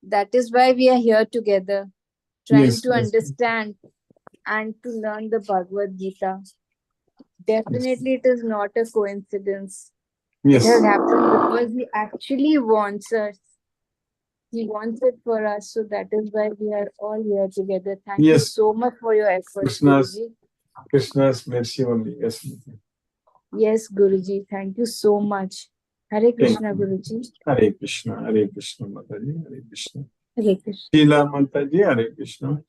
That is why we are here together, trying to understand and to learn the Bhagavad Gita. Definitely, it is not a coincidence. Yes. It has happened because he actually wants us. He wants it for us, so that is why we are all here together. Thank you so much for your efforts, Guruji. Krishna's mercy only. Yes. Yes, Guruji. Thank you so much. Hare Krishna, Guruji. Hare Krishna. Hare Krishna, Mataji. Hare Krishna. Hare Krishna. Sheila Mataji. Hare Krishna.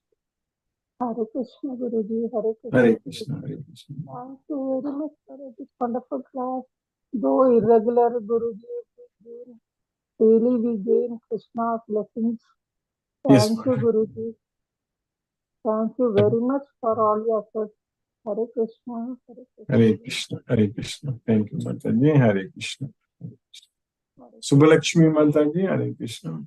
Hare Krishna, Guruji. Hare Krishna. Hare Krishna. Hare Krishna. Thank you very much for this wonderful class. Though irregular, Guruji, daily we gain Krishna's blessings. Yes, Thank you, Guruji. Thank you very much for all your efforts. Hare Krishna. Hare Krishna. Hare Krishna. Hare Krishna. Thank you, Mataji. Hare Krishna. Subhalakshmi Mataji. Hare Krishna.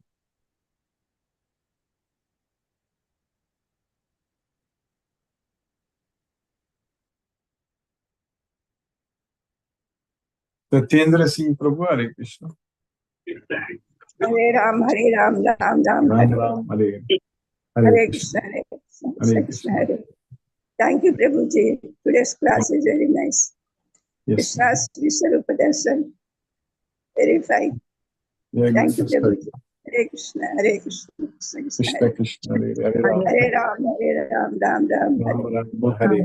Satyendra Singh Prabhu. Hare Krishna. Hare Ram, Ram Ram, Ram Hare Ram. Hare Hare Krishna, Hare Krishna, Hare Krishna, Hare. Thank you, Prabhuji. Today's class is very nice. Yes. Krishna's Vishwarupa Darshan. Very fine. Thank you, Prabhuji. Hare Krishna, Hare Krishna, Krishna Krishna. Hare Ram. Hare Ram, Ram Ram, Ram Ram. Hare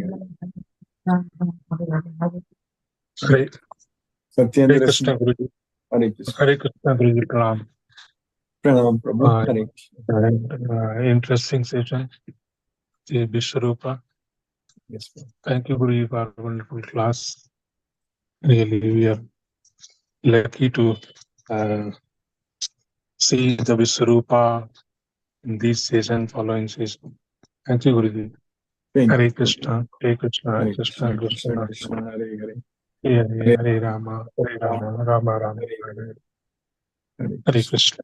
Hare Satyendra Krishna, Singh. Guruji. Hare Krishna. Hare Krishna, Guruji. Pranam. Pranam Prabhu. Hare Krishna. Interesting session. The Vishwarupa. Yes, Thank you, Guruji, for a wonderful class. Really, we are lucky to see the Vishwarupa in this session, following session. Thank you, Guruji. Thank Hare you. Krishna, Hare Krishna, Hare Hare Krishna, Krishna, Krishna Krishna Krishna, Krishna, Hare Hare. Hare Hare, Hare Rama, Hare Rama, Rama Rama, Hare Hare. Hare Hare Krishna. Krishna.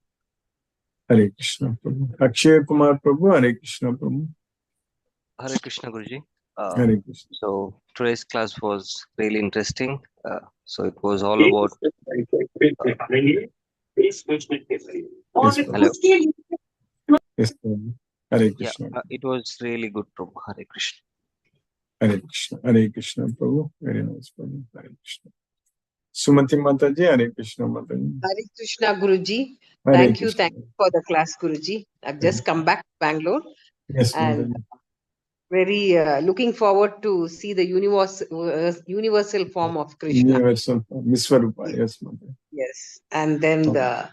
Hare Krishna Prabhu. Akshay Kumar Prabhu, Hare Krishna Prabhu. Hare Krishna Guruji. Hare Krishna. So today's class was really interesting. So it was all about. Yes, Hello. Prabhu. Yes, Prabhu. Hare Yeah, Krishna. it was really good, Prabhu. Hare Krishna. Hare Krishna. Hare Krishna Prabhu. Very nice Prabhu. Hare Krishna. Sumati Mataji, Hare Krishna Mataji. Hare Krishna, Guruji. Hare Thank you Krishna. for the class, Guruji. I've just come back to Bangalore Yes, and Mataji. very looking forward to see the universal form of Krishna. Universal Vishwarupa. Yes, Mataji. Yes, and then the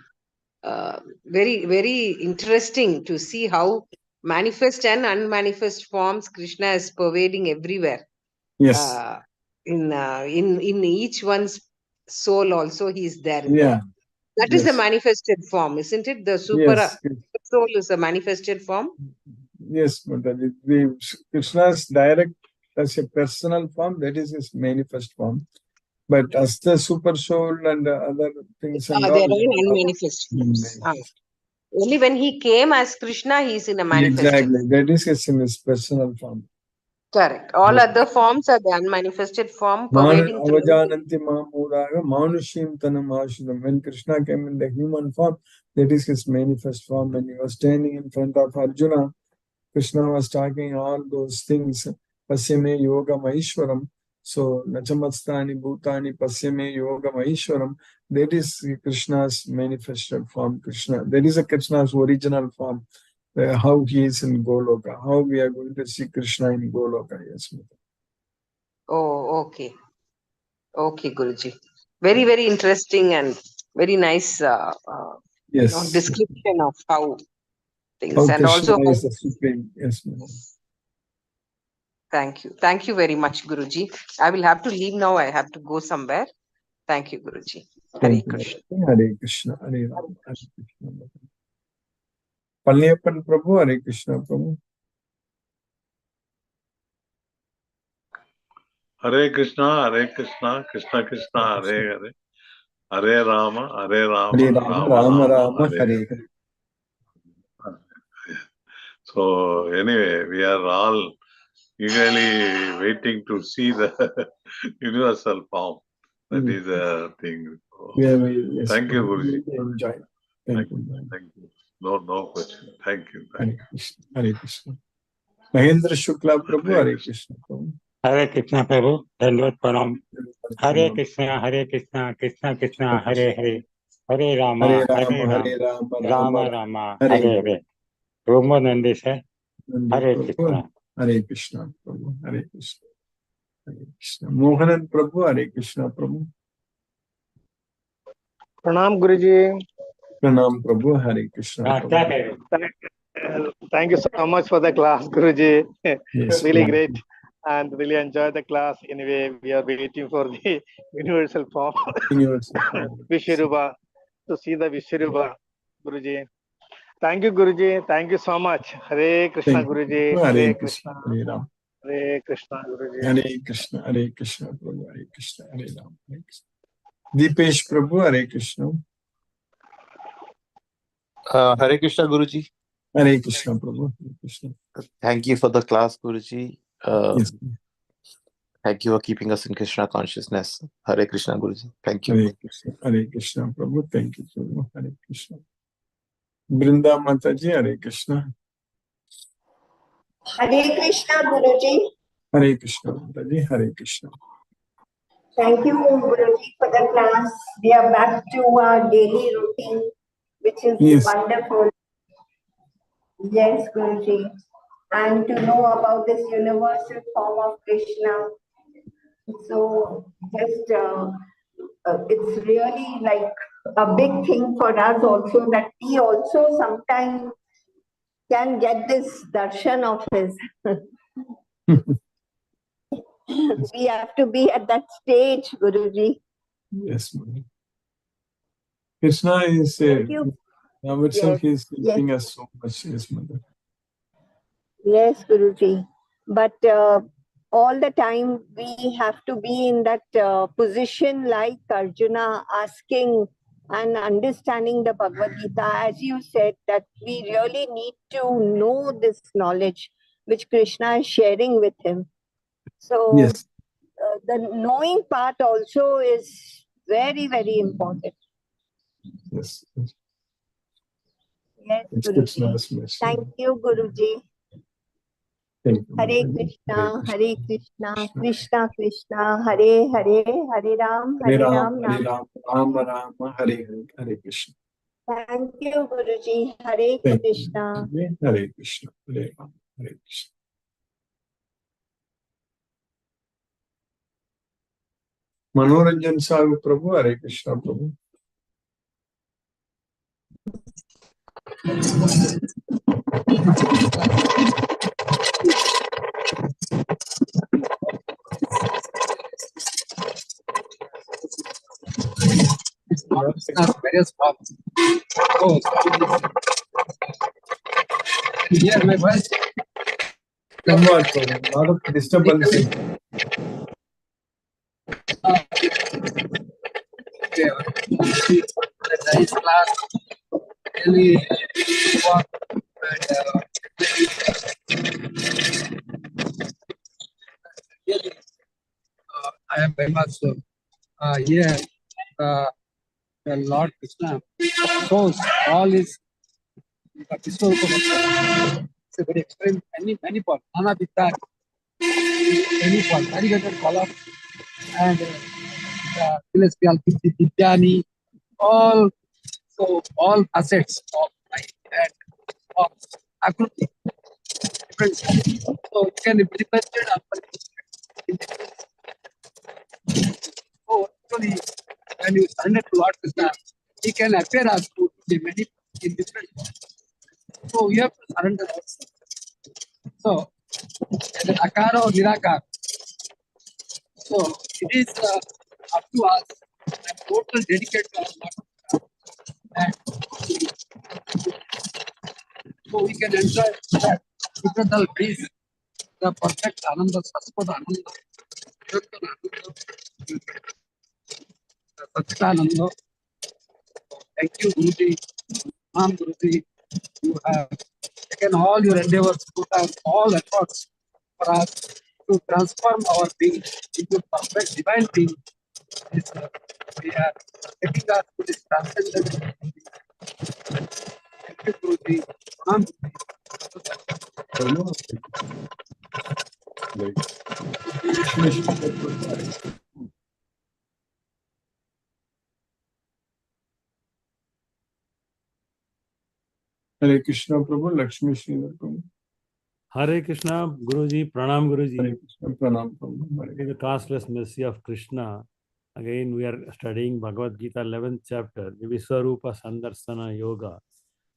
very interesting to see how manifest and unmanifest forms Krishna is pervading everywhere. Yes. In each one's soul also he is there. Yeah. That is the Yes. manifested form, isn't it? The super Yes. soul is a manifested form. Yes, Mataji. Krishna's direct as a personal form, that is his manifest form. But as the super soul and other things and They are all, all unmanifest forms. Only when he came as Krishna, he is in a manifested. Exactly. That is in his personal form. Correct. All other forms are the unmanifested form pervading through. Avajananti Mamudaga, Manushim Tanam Ashudam. When Krishna came in the human form, that is his manifest form. When he was standing in front of Arjuna, Krishna was talking all those things. Pasyame Yoga Maheshwaram. So, Nachamastani Bhutani Pasyame Yoga Maheshwaram. That is Krishna's manifested form. Krishna. That is a Krishna's original form. How he is in Goloka. How we are going to see Krishna in Goloka. Yes, Mother. Oh, okay. Okay, Guruji. Very interesting and very nice Yes. description of how things. How And Krishna also, is the supreme. Yes, Mother. thank you. Thank you very much, Guruji. I will have to leave now. I have to go somewhere. Thank you, Guruji. Hare Thank you. Krishna. Hare Krishna. Hare Ram. Hare Krishna. Palniappan Prabhu. Hare Krishna Prabhu. Hare Krishna, Krishna Krishna, Hare Hare. Hare Rama, Hare Rama, Rama. Rama Rama Rama, Rama. Hare Hare Hare. Hare. So anyway, we are all eagerly waiting to see the universal form. That is the thing. So, Yes, thank you, we Guruji. will enjoy. Thank you. Thank you. No question. Thank you. Hare Krishna. Hare Krishna. Mahendra Shukla Prabhu. Hare Krishna Prabhu. Hare Krishna Prabhu. Dandavad Pranam. Hare Krishna, Krishna Krishna, Hare Hare. Hare Rama, Hare Hare Rama. Rama, Hare Rama. Rama Rama, Hare Hare Hare. Romo Nandisa. Hare Prabhu. Krishna. Hare Krishna Prabhu. Hare Krishna. Hare Krishna. Mohanan Prabhu. Hare Krishna Prabhu. Pranam Guruji. Pranam Prabhu. Hare Krishna Prabhu. Thank you so much for the class, Guruji. Yes, really Prabhu. great and really enjoyed the class. Anyway, we are waiting for the universal form. Universal form. Vishwarupa, to see the Vishwarupa, Guruji. Thank you, Guruji. Thank you so much. Hare Krishna, Thank you. Guruji. Hare Krishna. Hare Ram. Hare Krishna, Guruji. Hare Krishna. Hare Krishna Prabhu. Hare Krishna. Hare Ram. Hare Krishna. Deepesh Prabhu. Hare Krishna. Hare Krishna, Guruji. Hare Krishna Prabhu. Hare Krishna. Thank you for the class, Guruji. Yes. Thank you for keeping us in Krishna consciousness. Hare Krishna, Guruji. Thank you. Hare Krishna. Hare Krishna Prabhu. Thank you, Prabhu. Hare Krishna. Brinda Mataji. Hare Krishna. Hare Krishna, Guruji. Hare Krishna Mataji. Hare Krishna. Thank you, Guruji, for the class. We are back to our daily routine, which is wonderful. Yes, Guruji. And to know about this universal form of Krishna. So just it's really like a big thing for us also that we also sometimes can get this darshan of his. We have to be at that stage, Guruji. Yes, Mother. Krishna is Thank you. Now itself Yes, he is yes, helping us so much, yes, Mother. yes, Guruji. But all the time we have to be in that position like Arjuna, asking and understanding the Bhagavad Gita. As you said, that we really need to know this knowledge which Krishna is sharing with him. So Yes, the knowing part also is very, very important. yes. Yes, It's Guruji. Krishna's mercy. Thank you, Guruji. Thank you, Hare Mother. Krishna, Krishna. Hare Krishna, Krishna Krishna, Hare Hare, Hare Ram, Hare Hare Ram, Ram. Hare Ram, Ram Ram, Hare Hare, Hare Krishna. Thank you, Guruji. Hare Thank Krishna. you. Hare Krishna, Hare Ram, Hare Krishna. Manoranjan Sahu Prabhu, Hare Krishna Prabhu. Various forms. Oh, here my voice. Somewhat, Prabhu. A lot of disturbance. Nice class. Really work and really, I am very much here. The Lord Krishna shows all his Vishwarupam. It's a very extreme, many forms. Nana Vitta, many forms, variegated color, and celestial Vidyani, all assets of light and of Akruti. Different. So it can be represented in different. So actually, when you surrender to Lord Krishna, he can appear as to the many in different. So you have to surrender also. So the Akara or Nirakara. So it is up to us and total dedicated to our Lord. And so we can enjoy that total peace, the perfect Ananda, Saspada Ananda, Satchitananda. Thank you, Guruji. Guruji, you have taken all your endeavors, put out all efforts for us to transform our being into perfect divine being. This, we are taking us to this transcendent. Thank you, Guruji. Hare Krishna Prabhu, Lakshmi Sridhar Prabhu. Hare Krishna, Guruji, Pranam Guruji. Hare Krishna, Pranam Prabhu. In the classless mercy of Krishna, again we are studying Bhagavad Gita 11th chapter, Viswarupa Sandarsana Yoga.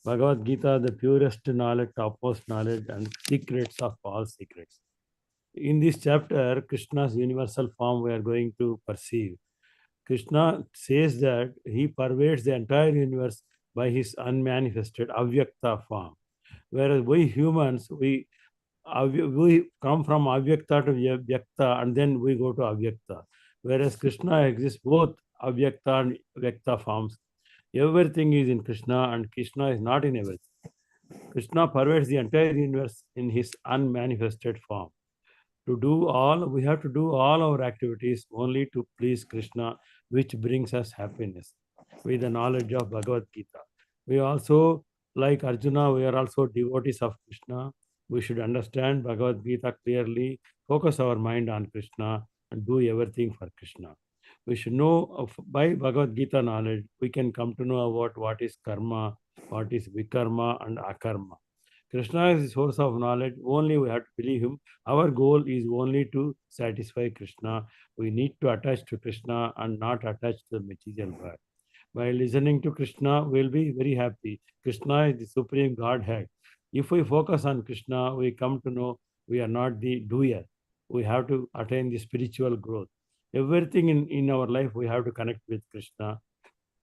Bhagavad Gita, the purest knowledge, topmost knowledge and secrets of all secrets. In this chapter, Krishna's universal form we are going to perceive. Krishna says that he pervades the entire universe by his unmanifested avyakta form. Whereas we humans, we come from avyakta to vyakta and then we go to avyakta. Whereas Krishna exists both avyakta and vyakta forms. Everything is in Krishna and Krishna is not in everything. Krishna pervades the entire universe in his unmanifested form. We have to do all our activities only to please Krishna, which brings us happiness with the knowledge of Bhagavad Gita. We also, like Arjuna, we are also devotees of Krishna. We should understand Bhagavad Gita clearly, focus our mind on Krishna and do everything for Krishna. We should know by Bhagavad Gita knowledge, we can come to know about what is karma, what is vikarma and akarma. Krishna is the source of knowledge. Only we have to believe him. Our goal is only to satisfy Krishna. We need to attach to Krishna and not attach to the material world. By listening to Krishna, we'll be very happy. Krishna is the supreme Godhead. If we focus on Krishna, we come to know we are not the doer. We have to attain the spiritual growth. Everything in our life, we have to connect with Krishna.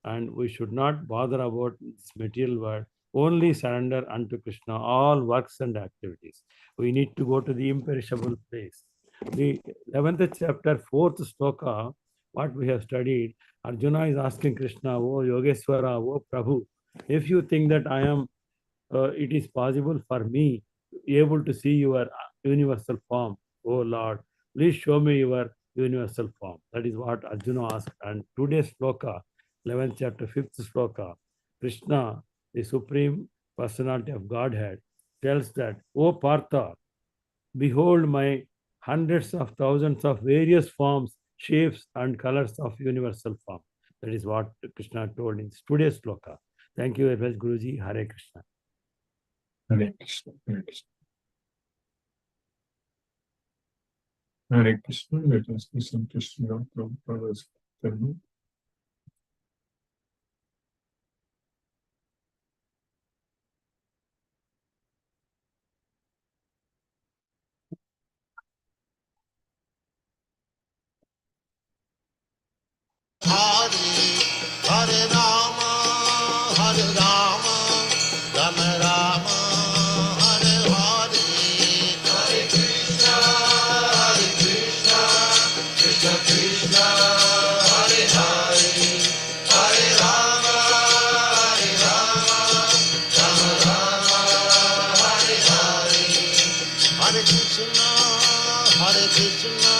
and we should not bother about this material world. Only surrender unto Krishna all works and activities. We need to go to the imperishable place. The 11th chapter, 4th sloka, what we have studied, Arjuna is asking Krishna, "Oh Yogeshwara, oh Prabhu, if you think that I am, it is possible for me able to see your universal form, oh Lord, please show me your universal form." That is what Arjuna asked. And today's sloka, 11th chapter, 5th sloka, Krishna, the Supreme Personality of Godhead, tells that, "O Partha, behold my hundreds of thousands of various forms, shapes, and colors of universal form." That is what Krishna told in today's sloka. Thank you very much, Guruji. Hare Krishna. Hare Krishna. Hare Krishna. Hare Krishna. Let us listen to Krishna Prabhupada's statement. Hare Rama, Hare Rama, Rama Rama, Hare Hare, Hare Krishna, Krishna Krishna, Hare Hare, Hare Rama, Rama Rama, Hare Hare, Hare Krishna,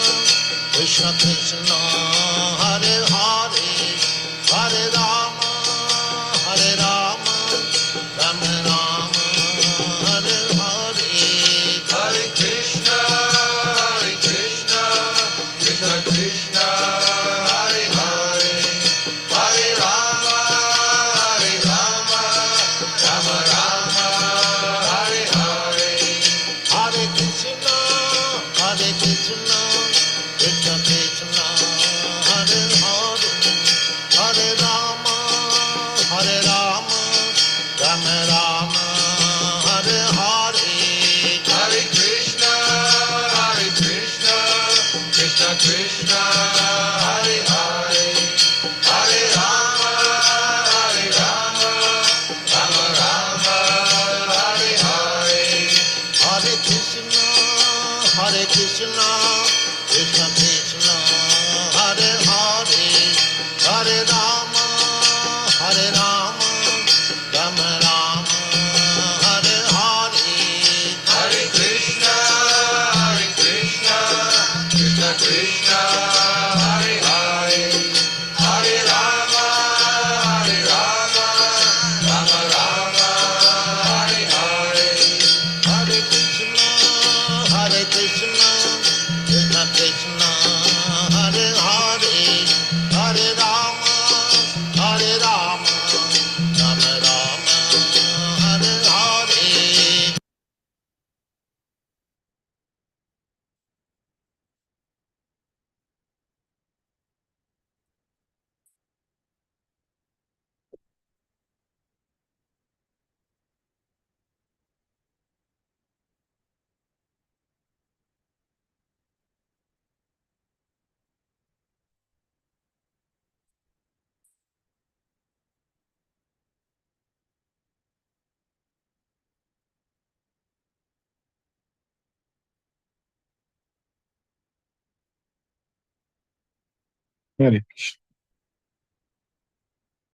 Krishna Krishna, Hare Hare, Hare Rama, Rama Rama, Hare Hare, Hare Krishna, Krishna Krishna, Hare Hare, Hare Rama, Rama Rama, Hare Hare, Hare Krishna, Krishna Krishna, Hare Hare, Hare Rama, Rama Rama, Hare Hare, Hare Krishna, Krishna Krishna, Hare Hare, Hare Rama, Rama Rama, Hare Hare, Hare Krishna, Krishna Krishna, Hare Hare, Hare Rama, Rama Rama, Hare Hare, Hare Krishna, Krishna Krishna, Hare Hare, Hare Rama, Rama Rama, Hare Hare, Hare Krishna, Krishna Krishna, Hare Hare, Hare Rama, Rama Rama, Hare Hare. Hare Krishna.